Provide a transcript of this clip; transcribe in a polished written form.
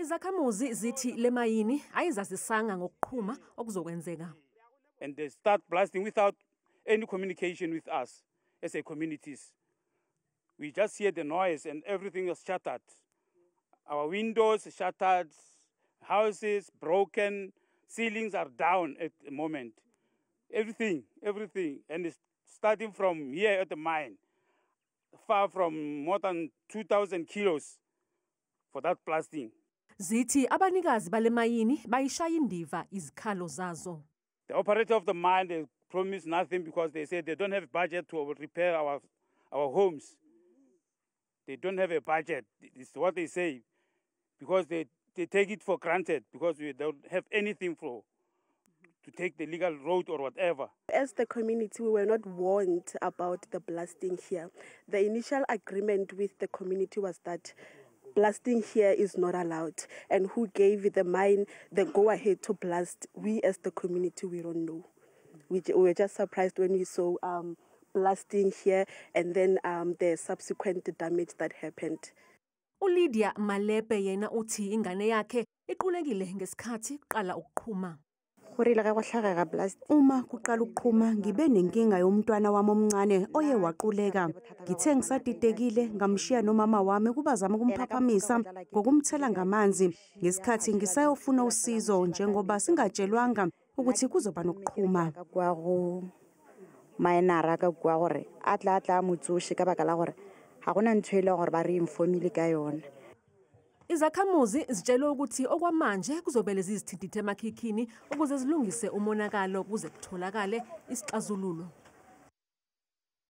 Izakhamuzi zithi lemayini ayizazisanga ngokuqhuma okuzokwenzeka. And they start blasting without any communication with us as a communities. We just hear the noise and everything is shattered. Our windows shattered, houses broken, ceilings are down at the moment. Everything. And it's starting from here at the mine, far from more than 2,000 kilos for that blasting. Zithi abanikazi balemayini bayishaya indiva izikhalo zazo. The operator of the mine, they promised nothing because they said they don't have budget to repair our homes. They don't have a budget. This is what they say, because they take it for granted because we don't have anything to take the legal road or whatever. As the community, we were not warned about the blasting here. The initial agreement with the community was that blasting here is not allowed. And who gave the mine the go-ahead to blast, we as the community, we don't know. We were just surprised when we saw blasting here and then the subsequent damage that happened. uLydia Malepe yena uthi ingane yakhe iqulekile ngesikhathi kuqala ukuqhuma. Uma kuqala ukuqhuma ngibe nenkinga yomntwana wami omncane oye waquleka. Ngithe ngisadidekile ngamshiya nomama wami kubazama ukumphaphamisha ngokumthela ngamanzi ngesikhathi ngisayofuna usizo njengoba singatshelwanga ukuthi kuzoba nokuqhuma. Maenara ka kwa gore atla motsoshi ka baka la gore ha gona ntwe ile gore ba re informile ka yona. Izakhamuzi zitshelwe ukuthi okwamanje kuzobele zizithintithe emakhikhini ukuze zilungise umonakalo kuze kutholakale isixazululo.